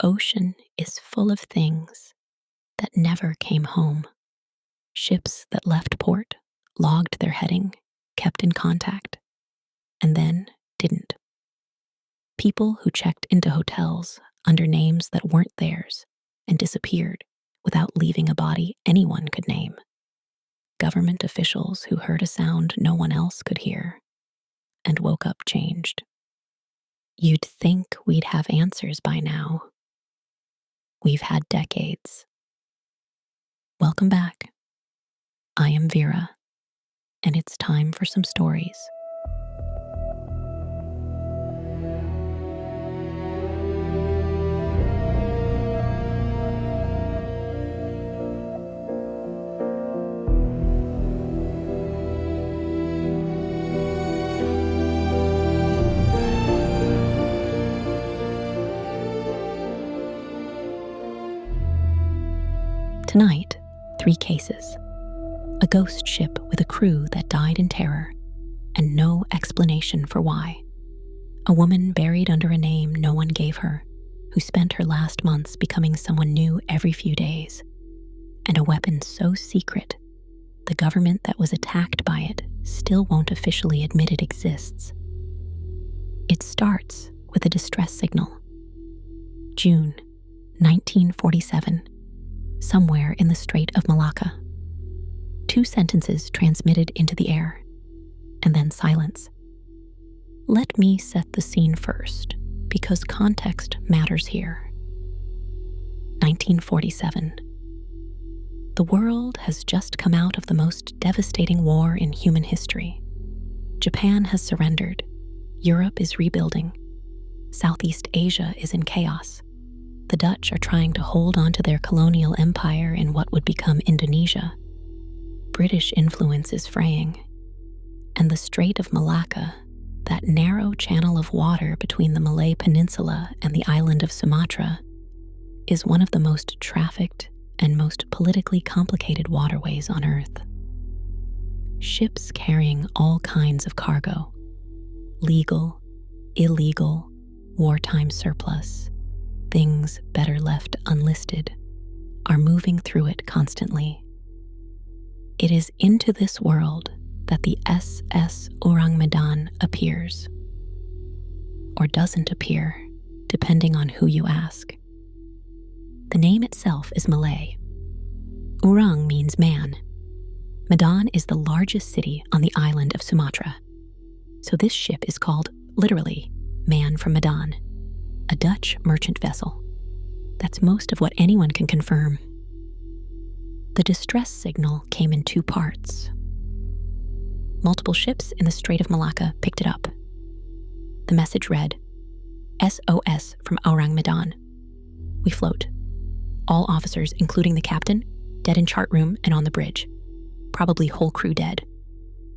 ocean is full of things that never came home. Ships that left port, logged their heading, kept in contact, and then didn't. People who checked into hotels under names that weren't theirs and disappeared without leaving a body anyone could name. Government officials who heard a sound no one else could hear and woke up changed. You'd think we'd have answers by now. We've had decades. Welcome back. I am Vera, and it's time for some stories. Tonight, 3 cases. A ghost ship with a crew that died in terror, and no explanation for why. A woman buried under a name no one gave her, who spent her last months becoming someone new every few days. And a weapon so secret, the government that was attacked by it still won't officially admit it exists. It starts with a distress signal. June 1947. Somewhere in the Strait of Malacca. 2 sentences transmitted into the air, and then silence. Let me set the scene first, because context matters here. 1947. The world has just come out of the most devastating war in human history. Japan has surrendered. Europe is rebuilding. Southeast Asia is in chaos. The Dutch are trying to hold on to their colonial empire in what would become Indonesia. British influence is fraying. And the Strait of Malacca, that narrow channel of water between the Malay Peninsula and the island of Sumatra, is one of the most trafficked and most politically complicated waterways on Earth. Ships carrying all kinds of cargo, legal, illegal, wartime surplus, things better left unlisted, are moving through it constantly. It is into this world that the SS Ourang Medan appears. Or doesn't appear, depending on who you ask. The name itself is Malay. Ourang means man. Medan is the largest city on the island of Sumatra. So this ship is called, literally, Man from Medan. A Dutch merchant vessel. That's most of what anyone can confirm. The distress signal came in 2 parts. Multiple ships in the Strait of Malacca picked it up. The message read, SOS from Ourang Medan. We float. All officers, including the captain, dead in chart room and on the bridge. Probably whole crew dead.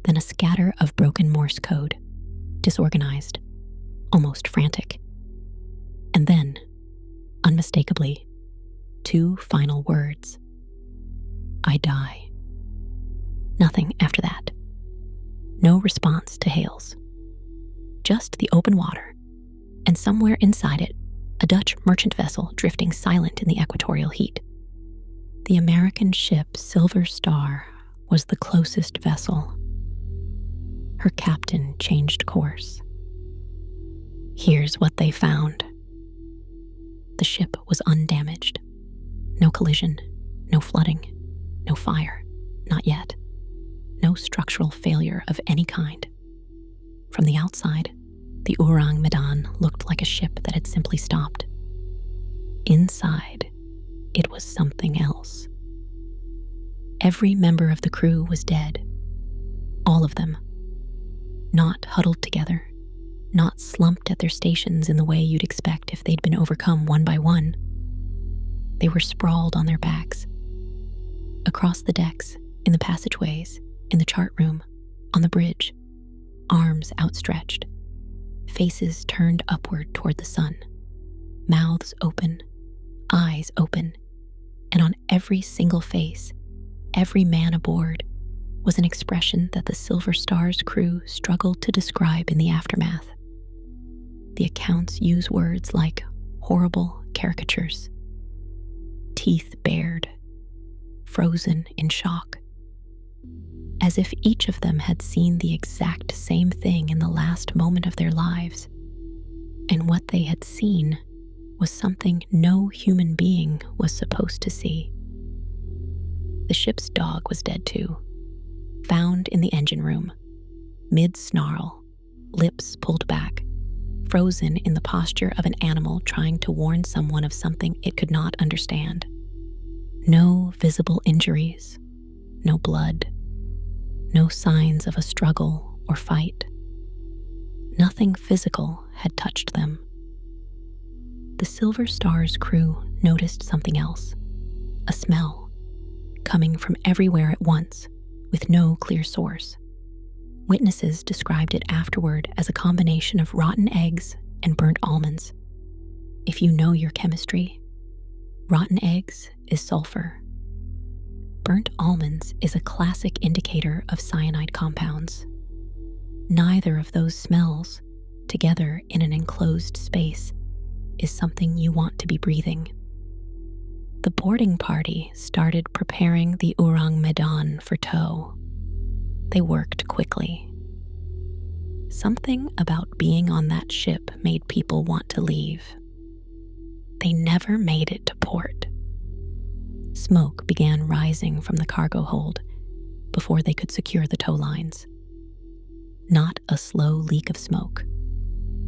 Then a scatter of broken Morse code. Disorganized. Almost frantic. And then, unmistakably, 2 final words. I die. Nothing after that. No response to hails. Just the open water, and somewhere inside it, a Dutch merchant vessel drifting silent in the equatorial heat. The American ship Silver Star was the closest vessel. Her captain changed course. Here's what they found. The ship was undamaged. No collision, no flooding, no fire, not yet. No structural failure of any kind. From the outside, the Ourang Medan looked like a ship that had simply stopped. Inside, it was something else. Every member of the crew was dead. All of them. Not huddled together. Not slumped at their stations in the way you'd expect if they'd been overcome one by one. They were sprawled on their backs. Across the decks, in the passageways, in the chart room, on the bridge, arms outstretched, faces turned upward toward the sun, mouths open, eyes open, and on every single face, every man aboard, was an expression that the Silver Star's crew struggled to describe in the aftermath. The accounts use words like horrible caricatures, teeth bared, frozen in shock, as if each of them had seen the exact same thing in the last moment of their lives. And what they had seen was something no human being was supposed to see. The ship's dog was dead too, found in the engine room, mid-snarl, lips pulled back, frozen in the posture of an animal trying to warn someone of something it could not understand. No visible injuries, no blood, no signs of a struggle or fight. Nothing physical had touched them. The Silver Star's crew noticed something else, a smell, coming from everywhere at once, with no clear source. Witnesses described it afterward as a combination of rotten eggs and burnt almonds. If you know your chemistry, rotten eggs is sulfur. Burnt almonds is a classic indicator of cyanide compounds. Neither of those smells, together in an enclosed space, is something you want to be breathing. The boarding party started preparing the Ourang Medan for tow. They worked quickly. Something about being on that ship made people want to leave. They never made it to port. Smoke began rising from the cargo hold before they could secure the tow lines. Not a slow leak of smoke.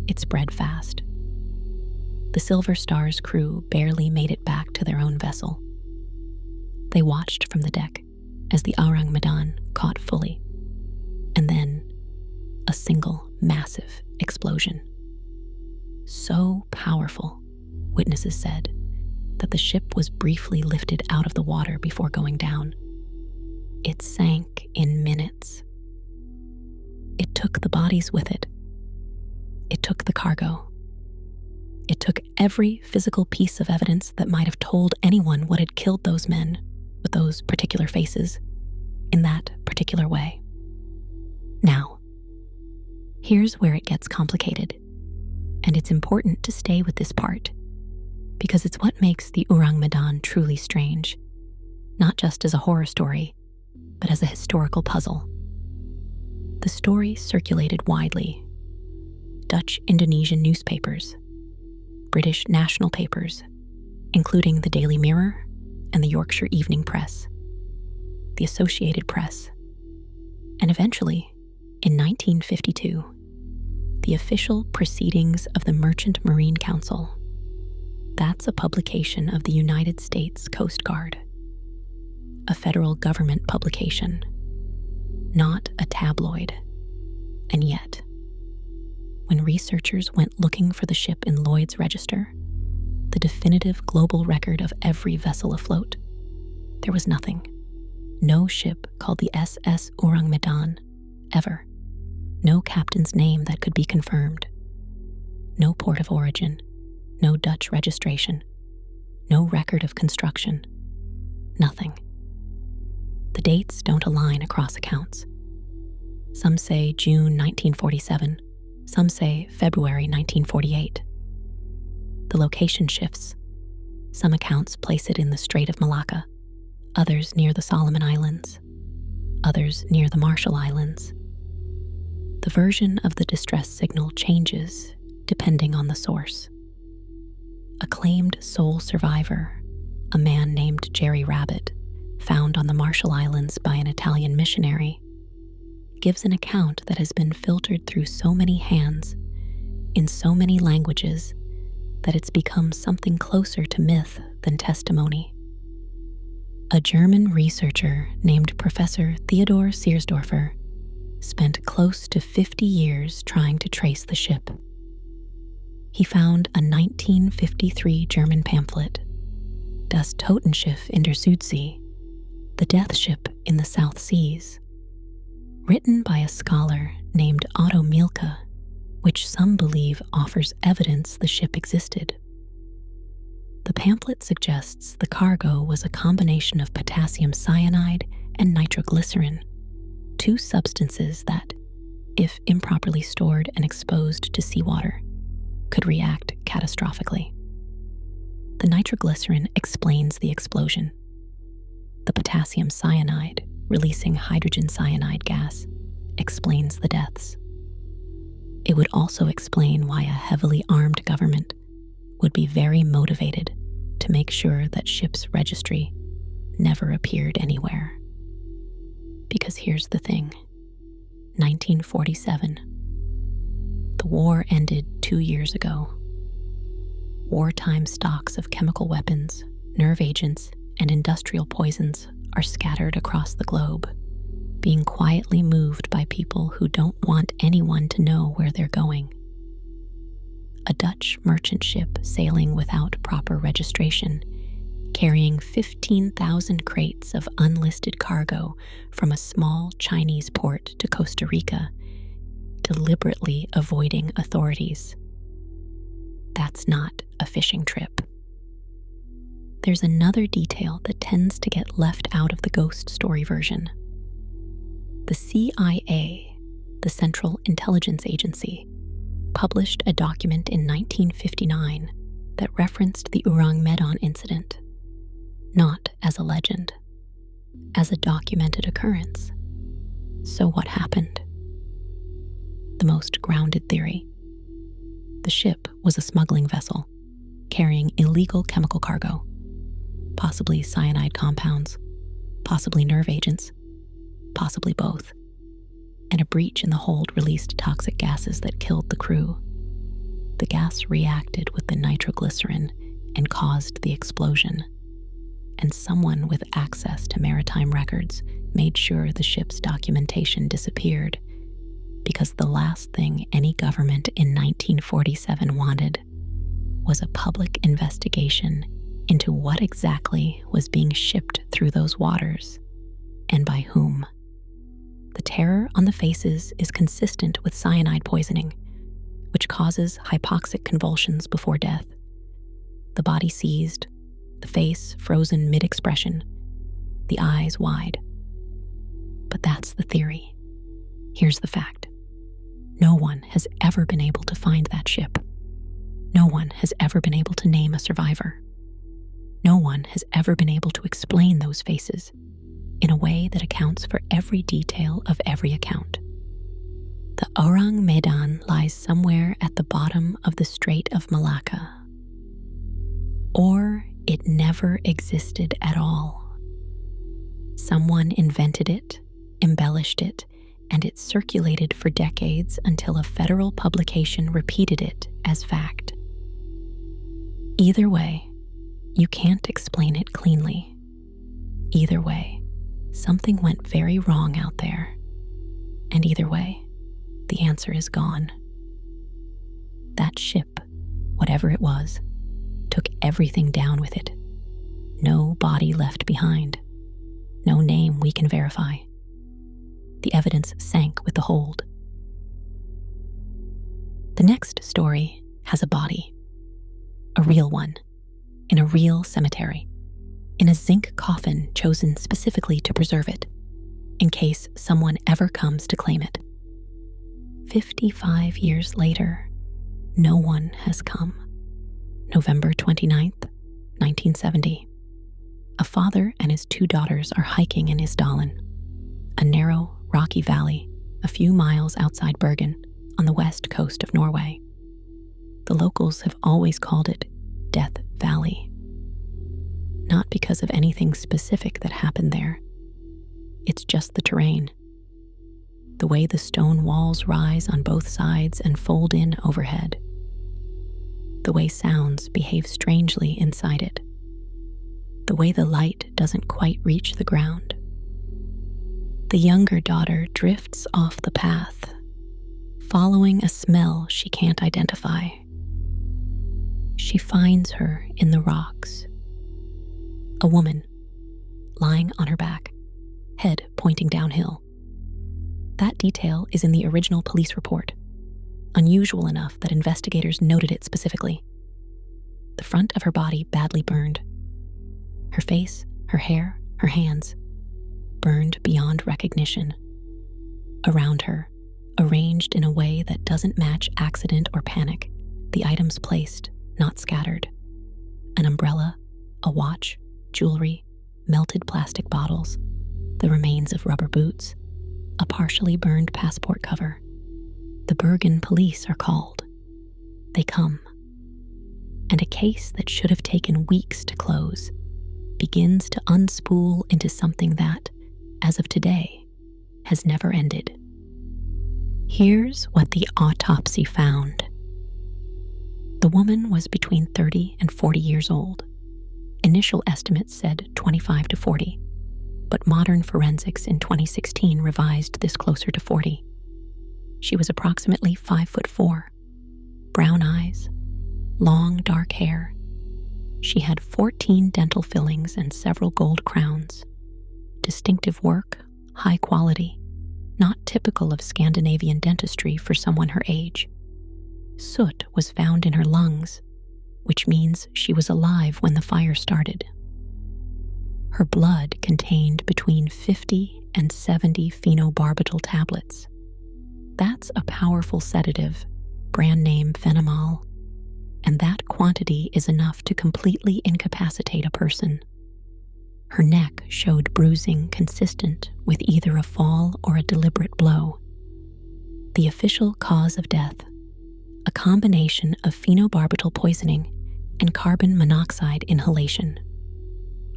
It spread fast. The Silver Star's crew barely made it back to their own vessel. They watched from the deck as the Ourang Medan caught fully, and then a single massive explosion. So powerful, witnesses said, that the ship was briefly lifted out of the water before going down. It sank in minutes. It took the bodies with it. It took the cargo. It took every physical piece of evidence that might have told anyone what had killed those men with those particular faces in that particular way. Now, here's where it gets complicated, and it's important to stay with this part because it's what makes the Ourang Medan truly strange, not just as a horror story, but as a historical puzzle. The story circulated widely. Dutch Indonesian newspapers, British national papers, including the Daily Mirror and the Yorkshire Evening Press, the Associated Press, and eventually, in 1952, the official Proceedings of the Merchant Marine Council. That's a publication of the United States Coast Guard, a federal government publication, not a tabloid. And yet, when researchers went looking for the ship in Lloyd's Register, the definitive global record of every vessel afloat, there was nothing. No ship called the SS Ourang Medan, ever. No captain's name that could be confirmed. No port of origin. No Dutch registration. No record of construction. Nothing. The dates don't align across accounts. Some say June 1947. Some say February 1948. The location shifts. Some accounts place it in the Strait of Malacca, others near the Solomon Islands, others near the Marshall Islands. The version of the distress signal changes depending on the source. A claimed sole survivor, a man named Jerry Rabbit, found on the Marshall Islands by an Italian missionary, gives an account that has been filtered through so many hands, in so many languages, that it's become something closer to myth than testimony. A German researcher named Professor Theodor Seersdorfer spent close to 50 years trying to trace the ship. He found a 1953 German pamphlet, Das Totenschiff in der Südsee, the death ship in the South Seas, written by a scholar named Otto Mielke, which some believe offers evidence the ship existed. The pamphlet suggests the cargo was a combination of potassium cyanide and nitroglycerin, two substances that, if improperly stored and exposed to seawater, could react catastrophically. The nitroglycerin explains the explosion. The potassium cyanide, releasing hydrogen cyanide gas, explains the deaths. It would also explain why a heavily armed government would be very motivated to make sure that ship's registry never appeared anywhere. Because here's the thing, 1947. The war ended 2 years ago. Wartime stocks of chemical weapons, nerve agents, and industrial poisons are scattered across the globe, being quietly moved by people who don't want anyone to know where they're going. A Dutch merchant ship sailing without proper registration, carrying 15,000 crates of unlisted cargo from a small Chinese port to Costa Rica, deliberately avoiding authorities. That's not a fishing trip. There's another detail that tends to get left out of the ghost story version. The CIA, the Central Intelligence Agency, published a document in 1959 that referenced the Ourang Medan incident, not as a legend, as a documented occurrence. So what happened? The most grounded theory. The ship was a smuggling vessel carrying illegal chemical cargo, possibly cyanide compounds, possibly nerve agents, possibly both, and a breach in the hold released toxic gases that killed the crew. The gas reacted with the nitroglycerin and caused the explosion, and someone with access to maritime records made sure the ship's documentation disappeared, because the last thing any government in 1947 wanted was a public investigation into what exactly was being shipped through those waters and by whom. The terror on the faces is consistent with cyanide poisoning, which causes hypoxic convulsions before death. The body seized, the face frozen mid-expression, the eyes wide. But that's the theory. Here's the fact. No one has ever been able to find that ship. No one has ever been able to name a survivor. No one has ever been able to explain those faces in a way that accounts for every detail of every account. The Ourang Medan lies somewhere at the bottom of the Strait of Malacca. Or it never existed at all. Someone invented it, embellished it, and it circulated for decades until a federal publication repeated it as fact. Either way, you can't explain it cleanly. Either way, something went very wrong out there. And either way, the answer is gone. That ship, whatever it was, took everything down with it. No body left behind. No name we can verify. The evidence sank with the hold. The next story has a body. A real one. In a real cemetery. In a zinc coffin chosen specifically to preserve it, in case someone ever comes to claim it. 55 years later, no one has come. November 29th, 1970. A father and his 2 daughters are hiking in Isdalen, a narrow, rocky valley a few miles outside Bergen on the west coast of Norway. The locals have always called it Death Valley. Not because of anything specific that happened there. It's just the terrain. The way the stone walls rise on both sides and fold in overhead. The way sounds behave strangely inside it. The way the light doesn't quite reach the ground. The younger daughter drifts off the path, following a smell she can't identify. She finds her in the rocks. A woman, lying on her back, head pointing downhill. That detail is in the original police report, unusual enough that investigators noted it specifically. The front of her body badly burned. Her face, her hair, her hands, burned beyond recognition. Around her, arranged in a way that doesn't match accident or panic, the items placed, not scattered. an umbrella, a watch, jewelry, melted plastic bottles, the remains of rubber boots, a partially burned passport cover. The Bergen police are called. They come. And a case that should have taken weeks to close begins to unspool into something that, as of today, has never ended. Here's what the autopsy found. The woman was between 30 and 40 years old. Initial estimates said 25 to 40, but modern forensics in 2016 revised this closer to 40. She was approximately 5'4", brown eyes, long dark hair. She had 14 dental fillings and several gold crowns. Distinctive work, high quality, not typical of Scandinavian dentistry for someone her age. Soot was found in her lungs, which means she was alive when the fire started. Her blood contained between 50 and 70 phenobarbital tablets. That's a powerful sedative, brand name Phenomol, and that quantity is enough to completely incapacitate a person. Her neck showed bruising consistent with either a fall or a deliberate blow. The official cause of death, a combination of phenobarbital poisoning and carbon monoxide inhalation.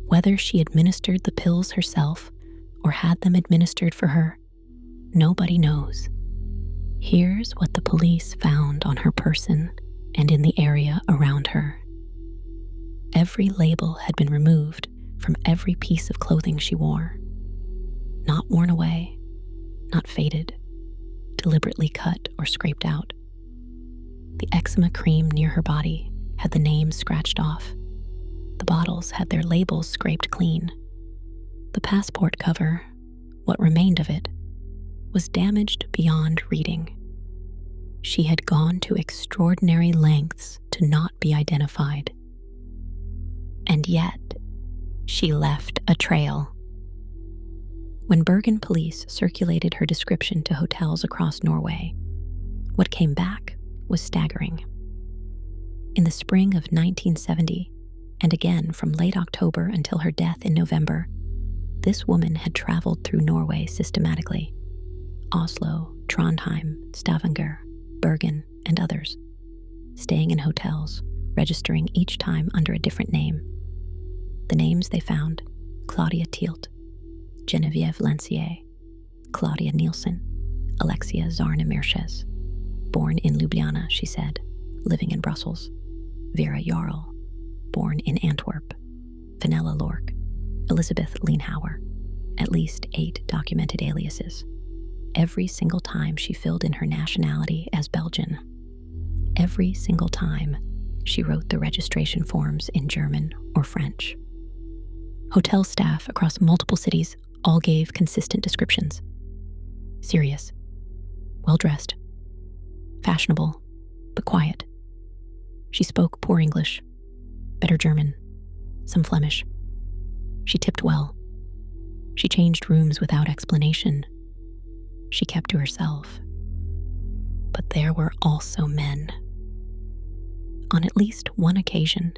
Whether she administered the pills herself or had them administered for her, nobody knows. Here's what the police found on her person and in the area around her. Every label had been removed from every piece of clothing she wore. Not worn away, not faded, deliberately cut or scraped out. The eczema cream near her body had the names scratched off. The bottles had their labels scraped clean. The passport cover, what remained of it, was damaged beyond reading. She had gone to extraordinary lengths to not be identified. And yet, she left a trail. When Bergen police circulated her description to hotels across Norway, what came back was staggering. In the spring of 1970, and again from late October until her death in November, this woman had traveled through Norway systematically. Oslo, Trondheim, Stavanger, Bergen, and others, staying in hotels, registering each time under a different name. The names they found: Claudia Tielt, Genevieve Lancier, Claudia Nielsen, Alexia Zarna-Mirches, born in Ljubljana, she said, living in Brussels; Vera Jarl, born in Antwerp; Fenella Lork, Elizabeth Lienhauer, at least 8 documented aliases. Every single time she filled in her nationality as Belgian. Every single time she wrote the registration forms in German or French. Hotel staff across multiple cities all gave consistent descriptions. Serious, well-dressed, fashionable, but quiet. She spoke poor English, better German, some Flemish. She tipped well. She changed rooms without explanation. She kept to herself. But there were also men. On at least one occasion,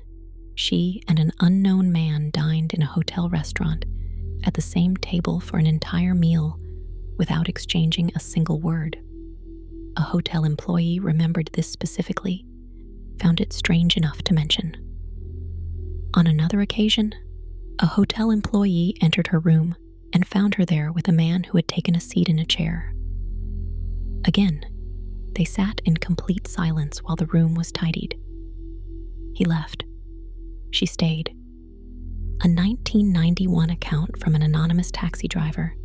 she and an unknown man dined in a hotel restaurant at the same table for an entire meal without exchanging a single word. A hotel employee remembered this specifically, found it strange enough to mention. On another occasion, a hotel employee entered her room and found her there with a man who had taken a seat in a chair. Again, they sat in complete silence while the room was tidied. He left. She stayed. A 1991 account from an anonymous taxi driver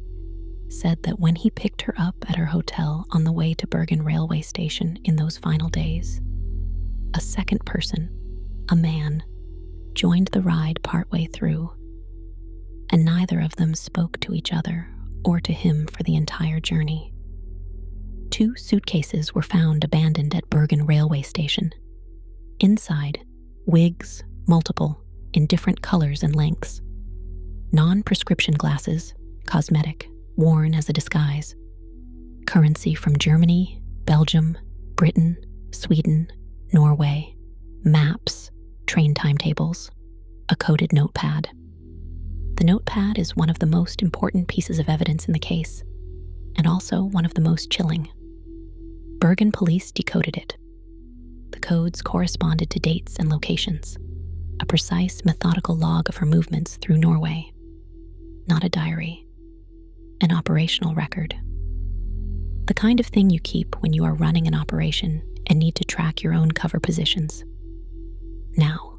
said that when he picked her up at her hotel on the way to Bergen railway station in those final days, a second person, a man, joined the ride partway through, and neither of them spoke to each other or to him for the entire journey. 2 suitcases were found abandoned at Bergen railway station. Inside, wigs, multiple, in different colors and lengths. Non-prescription glasses, cosmetic, worn as a disguise. Currency from Germany, Belgium, Britain, Sweden, Norway. Maps, train timetables, a coded notepad. The notepad is one of the most important pieces of evidence in the case, and also one of the most chilling. Bergen police decoded it. The codes corresponded to dates and locations, a precise, methodical log of her movements through Norway. Not a diary, an operational record. The kind of thing you keep when you are running an operation and need to track your own cover positions. Now,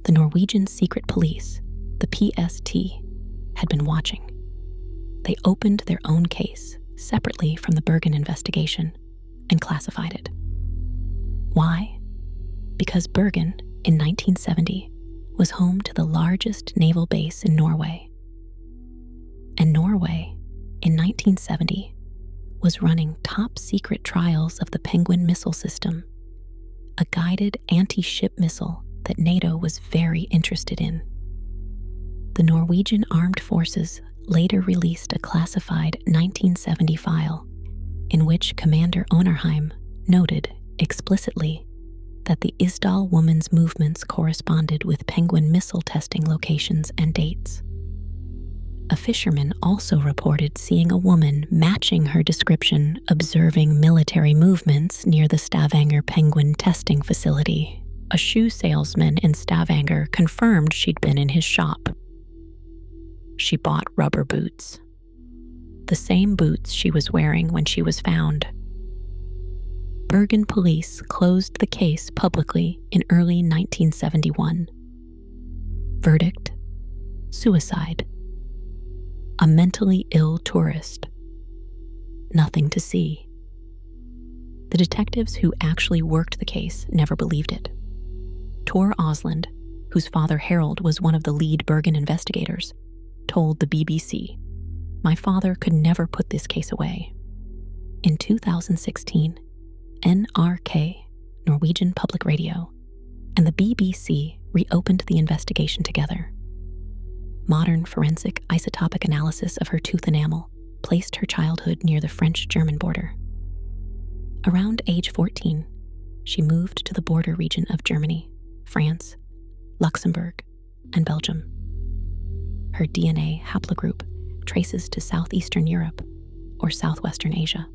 the Norwegian secret police, the PST, had been watching. They opened their own case separately from the Bergen investigation and classified it. Why? Because Bergen, in 1970, was home to the largest naval base in Norway. And Norway, in 1970, was running top-secret trials of the Penguin missile system, a guided anti-ship missile that NATO was very interested in. The Norwegian Armed Forces later released a classified 1970 file in which Commander Onerheim noted explicitly that the Isdal woman's movements corresponded with Penguin missile testing locations and dates. A fisherman also reported seeing a woman matching her description observing military movements near the Stavanger Penguin testing facility. A shoe salesman in Stavanger confirmed she'd been in his shop. She bought rubber boots, the same boots she was wearing when she was found. Bergen police closed the case publicly in early 1971. Verdict: suicide. A mentally ill tourist. Nothing to see. The detectives who actually worked the case never believed it. Tor Osland, whose father Harold was one of the lead Bergen investigators, told the BBC, "My father could never put this case away." In 2016, NRK, Norwegian Public Radio, and the BBC reopened the investigation together. Modern forensic isotopic analysis of her tooth enamel placed her childhood near the French-German border. Around age 14, she moved to the border region of Germany, France, Luxembourg, and Belgium. Her DNA haplogroup traces to southeastern Europe or southwestern Asia.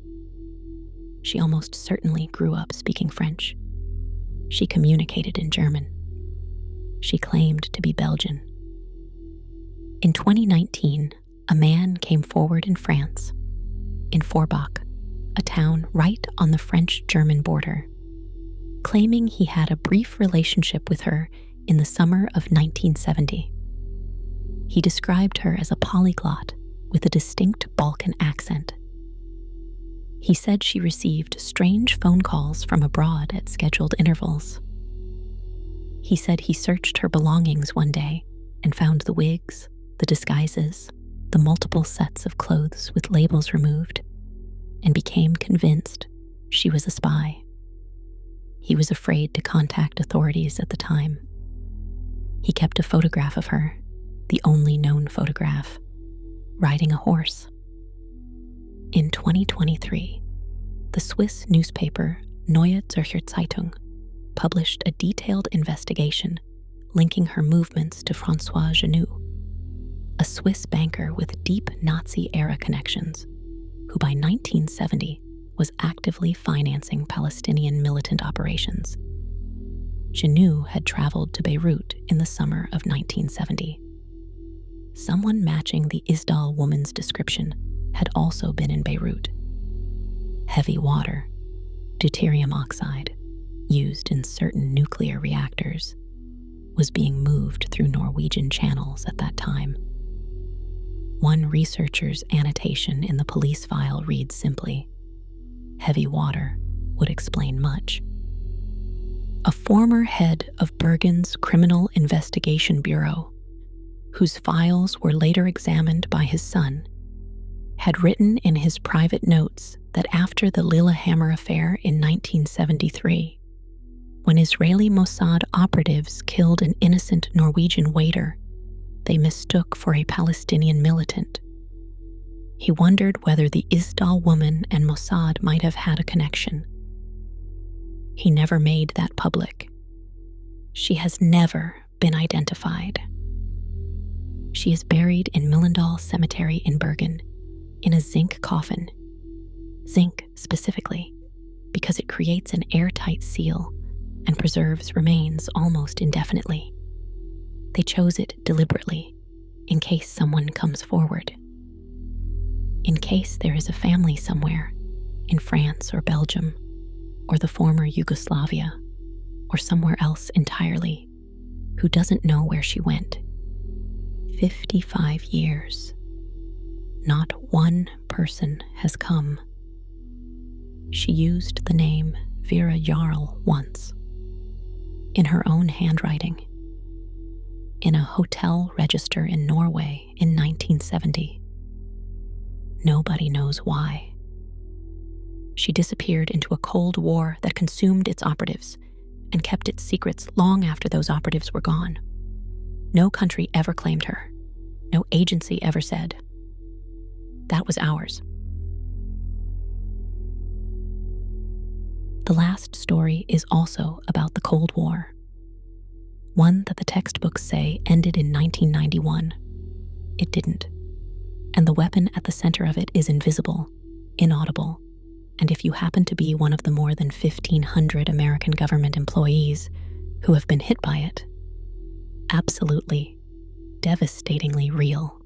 She almost certainly grew up speaking French. She communicated in German. She claimed to be Belgian. In 2019, a man came forward in France, in Forbach, a town right on the French-German border, claiming he had a brief relationship with her in the summer of 1970. He described her as a polyglot with a distinct Balkan accent. He said she received strange phone calls from abroad at scheduled intervals. He said he searched her belongings one day and found the wigs, the disguises, the multiple sets of clothes with labels removed, and became convinced she was a spy. He was afraid to contact authorities at the time. He kept a photograph of her, the only known photograph, riding a horse. In 2023, the Swiss newspaper Neue Zürcher Zeitung published a detailed investigation linking her movements to François Genoux, a Swiss banker with deep Nazi-era connections, who by 1970 was actively financing Palestinian militant operations. Genoux had traveled to Beirut in the summer of 1970. Someone matching the Isdal woman's description had also been in Beirut. Heavy water, deuterium oxide, used in certain nuclear reactors, was being moved through Norwegian channels at that time. One researcher's annotation in the police file reads simply, "Heavy water would explain much." A former head of Bergen's Criminal Investigation Bureau, whose files were later examined by his son, had written in his private notes that after the Lillehammer affair in 1973, when Israeli Mossad operatives killed an innocent Norwegian waiter they mistook for a Palestinian militant. He wondered whether the Isdal woman and Mossad might have had a connection. He never made that public. She has never been identified. She is buried in Millendal Cemetery in Bergen in a zinc coffin. Zinc specifically, because it creates an airtight seal and preserves remains almost indefinitely. They chose it deliberately in case someone comes forward. In case there is a family somewhere in France or Belgium or the former Yugoslavia or somewhere else entirely who doesn't know where she went. 55 years. Not one person has come. She used the name Vera Jarl once, in her own handwriting, in a hotel register in Norway in 1970. Nobody knows why. She disappeared into a Cold War that consumed its operatives and kept its secrets long after those operatives were gone. No country ever claimed her. No agency ever said, "That was ours." The last story is also about the Cold War, one that the textbooks say ended in 1991. It didn't, and the weapon at the center of it is invisible, inaudible, and if you happen to be one of the more than 1,500 American government employees who have been hit by it, absolutely, devastatingly real.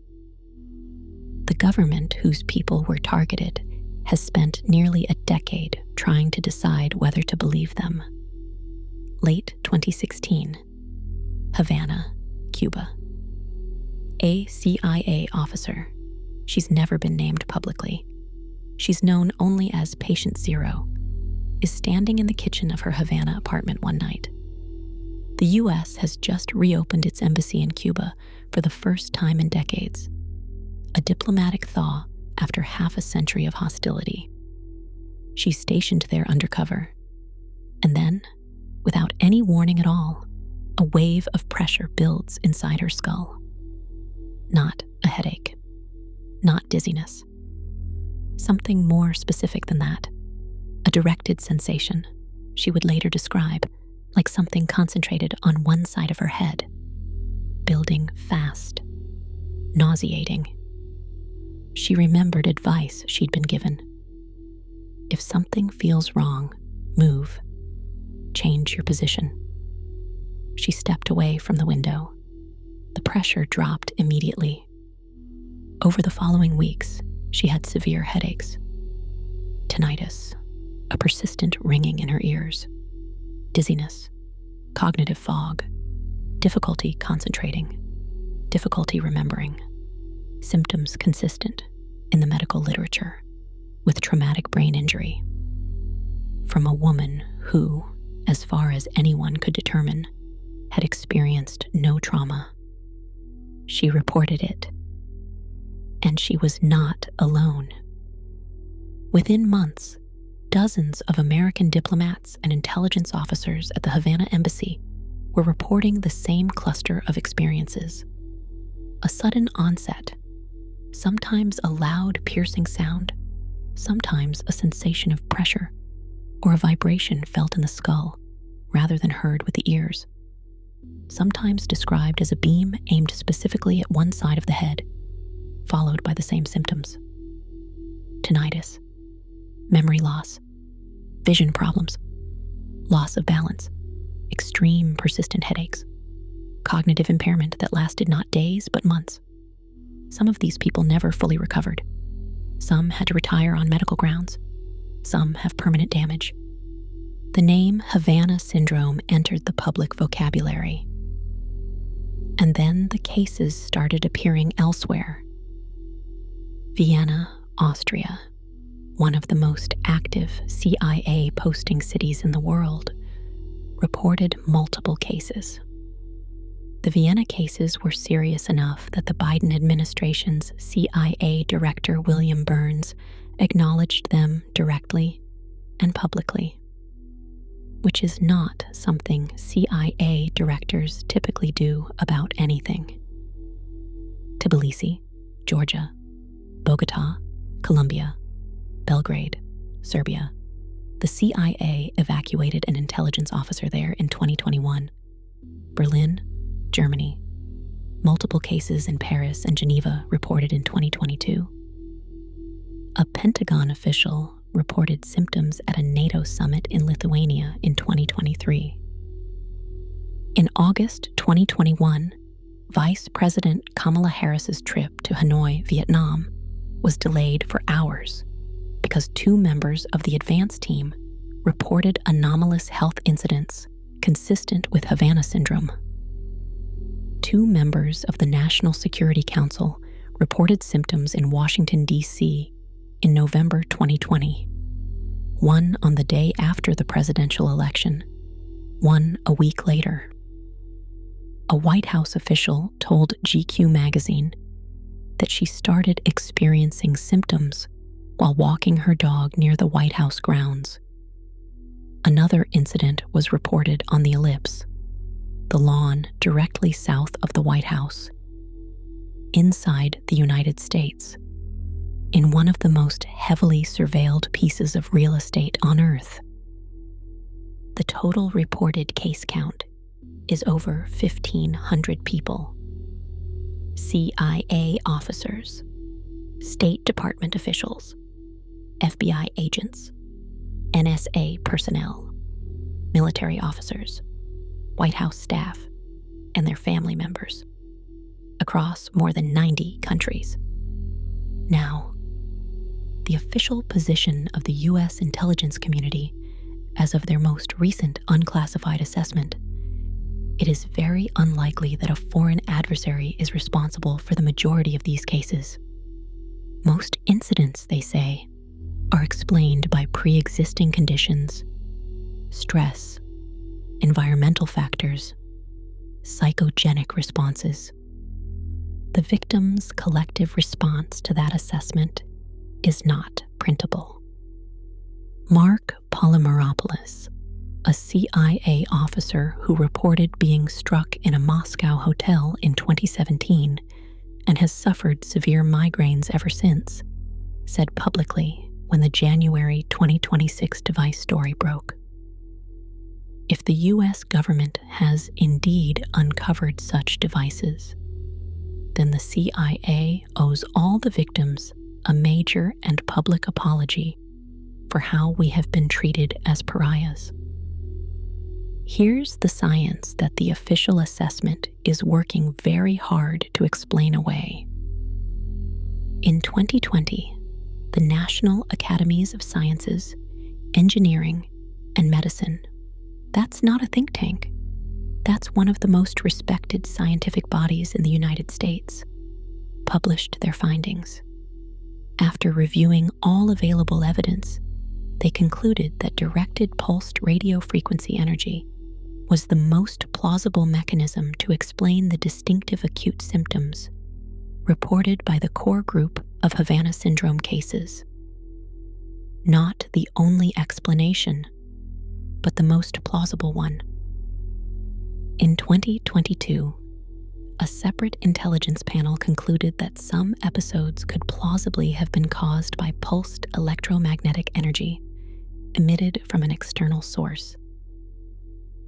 The government whose people were targeted has spent nearly a decade trying to decide whether to believe them. Late 2016, Havana, Cuba. A CIA officer. She's never been named publicly. She's known only as Patient Zero, is standing in the kitchen of her Havana apartment one night. The US has just reopened its embassy in Cuba for the first time in decades, a diplomatic thaw after half a century of hostility. She's stationed there undercover, and then, without any warning at all, a wave of pressure builds inside her skull. Not a headache, not dizziness. Something more specific than that, a directed sensation she would later describe like something concentrated on one side of her head, building fast, nauseating. She remembered advice she'd been given. If something feels wrong, move, change your position. She stepped away from the window. The pressure dropped immediately. Over the following weeks, she had severe headaches, tinnitus, a persistent ringing in her ears, dizziness, cognitive fog, difficulty concentrating, difficulty remembering, symptoms consistent in the medical literature with traumatic brain injury. From a woman who, as far as anyone could determine, had experienced no trauma. She reported it, and she was not alone. Within months, dozens of American diplomats and intelligence officers at the Havana embassy were reporting the same cluster of experiences. A sudden onset, sometimes a loud, piercing sound, sometimes a sensation of pressure or a vibration felt in the skull rather than heard with the ears, sometimes described as a beam aimed specifically at one side of the head, followed by the same symptoms: tinnitus, memory loss, vision problems, loss of balance, extreme persistent headaches, cognitive impairment that lasted not days but months. Some of these people never fully recovered. Some had to retire on medical grounds. Some have permanent damage. The name Havana syndrome entered the public vocabulary. And then the cases started appearing elsewhere. Vienna, Austria, one of the most active CIA posting cities in the world, reported multiple cases. The Vienna cases were serious enough that the Biden administration's CIA Director William Burns acknowledged them directly and publicly, which is not something CIA directors typically do about anything. Tbilisi, Georgia, Bogota, Colombia, Belgrade, Serbia. The CIA evacuated an intelligence officer there in 2021. Berlin, Germany. Multiple cases in Paris and Geneva reported in 2022. A Pentagon official reported symptoms at a NATO summit in Lithuania in 2023. In August 2021, Vice President Kamala Harris's trip to Hanoi, Vietnam, was delayed for hours because 2 members of the advance team reported anomalous health incidents consistent with Havana syndrome. 2 members of the National Security Council reported symptoms in Washington, D.C. in November 2020, one on the day after the presidential election, one a week later. A White House official told GQ magazine that she started experiencing symptoms while walking her dog near the White House grounds. Another incident was reported on the Ellipse, the lawn directly south of the White House, inside the United States, in one of the most heavily surveilled pieces of real estate on Earth. The total reported case count is over 1,500 people. CIA officers, State Department officials, FBI agents, NSA personnel, military officers, White House staff, and their family members, across more than 90 countries. Now, the official position of the U.S. intelligence community as of their most recent unclassified assessment, it is very unlikely that a foreign adversary is responsible for the majority of these cases. Most incidents, they say, are explained by pre-existing conditions, stress, environmental factors, psychogenic responses. The victim's collective response to that assessment is not printable. Mark Polymeropoulos, a CIA officer who reported being struck in a Moscow hotel in 2017 and has suffered severe migraines ever since, said publicly when the January 2026 device story broke. If the US government has indeed uncovered such devices, then the CIA owes all the victims a major and public apology for how we have been treated as pariahs. Here's the science that the official assessment is working very hard to explain away. In 2020, the National Academies of Sciences, Engineering, and Medicine, that's not a think tank. That's one of the most respected scientific bodies in the United States, published their findings. After reviewing all available evidence, they concluded that directed pulsed radio frequency energy was the most plausible mechanism to explain the distinctive acute symptoms reported by the core group of Havana syndrome cases. Not the only explanation, but the most plausible one. In 2022, a separate intelligence panel concluded that some episodes could plausibly have been caused by pulsed electromagnetic energy emitted from an external source.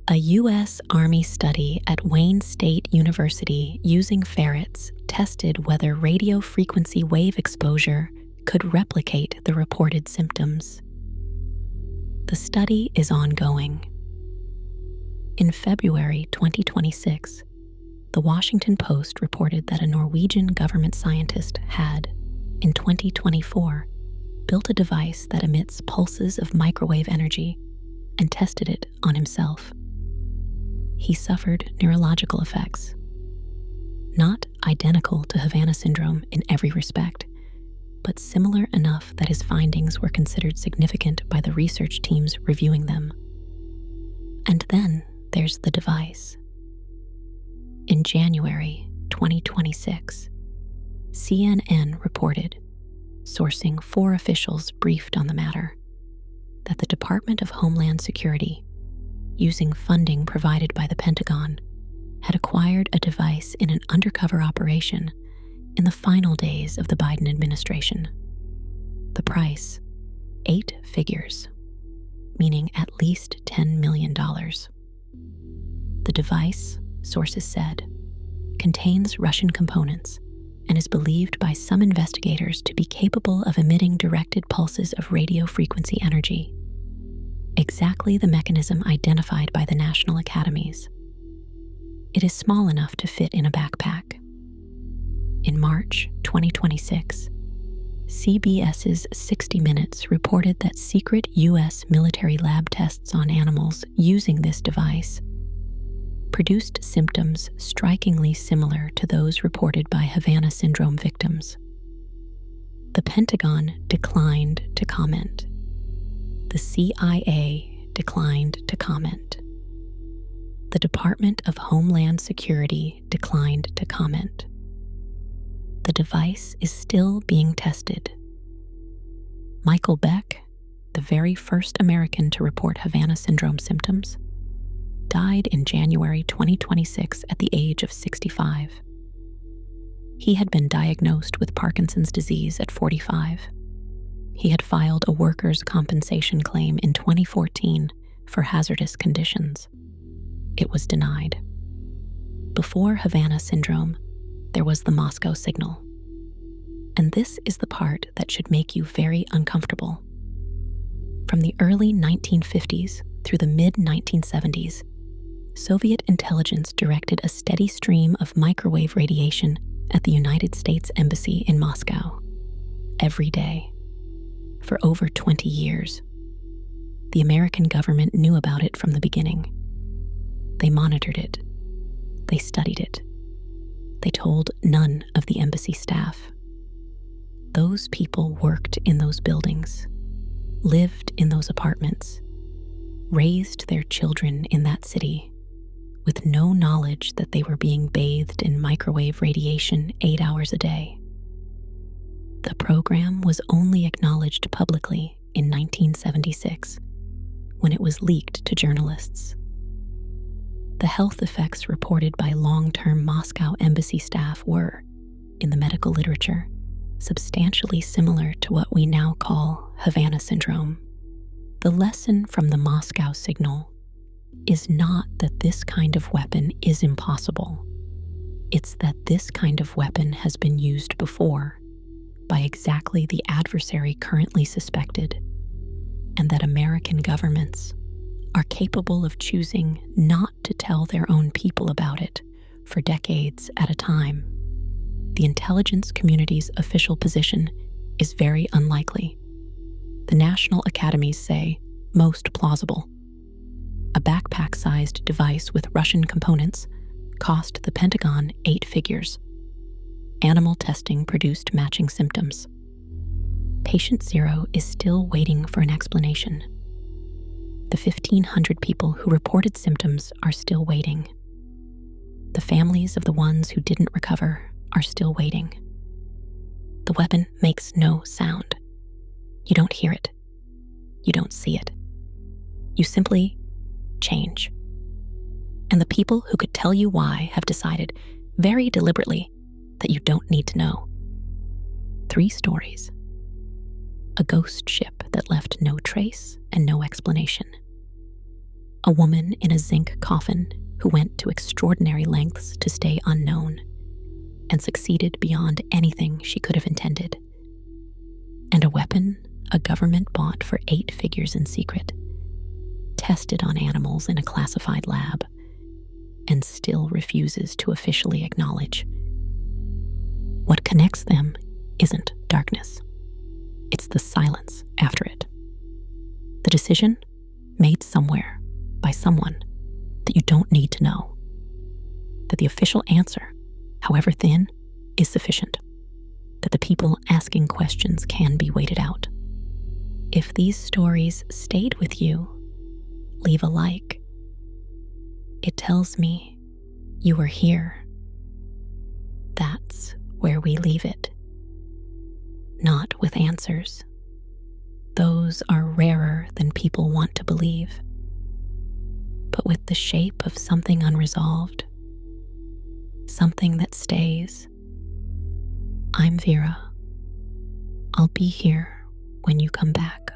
A U.S. Army study at Wayne State University using ferrets tested whether radio frequency wave exposure could replicate the reported symptoms. The study is ongoing. In February 2026, the Washington Post reported that a Norwegian government scientist had, in 2024, built a device that emits pulses of microwave energy and tested it on himself. He suffered neurological effects, not identical to Havana syndrome in every respect, but similar enough that his findings were considered significant by the research teams reviewing them. And then there's the device. In January 2026, CNN reported, sourcing 4 officials briefed on the matter, that the Department of Homeland Security, using funding provided by the Pentagon, had acquired a device in an undercover operation in the final days of the Biden administration. The price, 8 figures, meaning at least $10 million. The device, sources said, contains Russian components and is believed by some investigators to be capable of emitting directed pulses of radio frequency energy, exactly the mechanism identified by the national academies. It is small enough to fit in a backpack. In March 2026, CBS's 60 Minutes reported that secret U.S. military lab tests on animals using this device produced symptoms strikingly similar to those reported by Havana syndrome victims. The Pentagon declined to comment. The CIA declined to comment. The Department of Homeland Security declined to comment. The device is still being tested. Michael Beck, the very first American to report Havana syndrome symptoms, died in January 2026 at the age of 65. He had been diagnosed with Parkinson's disease at 45. He had filed a workers' compensation claim in 2014 for hazardous conditions. It was denied. Before Havana syndrome, there was the Moscow signal. And this is the part that should make you very uncomfortable. From the early 1950s through the mid-1970s, Soviet intelligence directed a steady stream of microwave radiation at the United States Embassy in Moscow every day. For over 20 years, the American government knew about it from the beginning. They monitored it. They studied it. They told none of the embassy staff. Those people worked in those buildings, lived in those apartments, raised their children in that city, with no knowledge that they were being bathed in microwave radiation 8 hours a day. The program was only acknowledged publicly in 1976, when it was leaked to journalists. The health effects reported by long-term Moscow embassy staff were, in the medical literature, substantially similar to what we now call Havana syndrome. The lesson from the Moscow signal is not that this kind of weapon is impossible. It's that this kind of weapon has been used before by exactly the adversary currently suspected, and that American governments are capable of choosing not to tell their own people about it for decades at a time. The intelligence community's official position is very unlikely. The national academies say most plausible. A backpack-sized device with Russian components cost the Pentagon 8 figures. Animal testing produced matching symptoms. Patient 0 is still waiting for an explanation. The 1,500 people who reported symptoms are still waiting. The families of the ones who didn't recover are still waiting. The weapon makes no sound. You don't hear it. You don't see it. You simply change. And the people who could tell you why have decided, very deliberately, that you don't need to know. 3 stories. A ghost ship that left no trace and no explanation. A woman in a zinc coffin who went to extraordinary lengths to stay unknown and succeeded beyond anything she could have intended. And a weapon a government bought for 8 figures in secret, tested on animals in a classified lab, and still refuses to officially acknowledge. What connects them isn't darkness. It's the silence after it. The decision made somewhere by someone that you don't need to know. That the official answer, however thin, is sufficient. That the people asking questions can be waited out. If these stories stayed with you, leave a like. It tells me you are here. That's where we leave it. Not with answers. Those are rarer than people want to believe. But with the shape of something unresolved, something that stays. I'm Vera. I'll be here when you come back.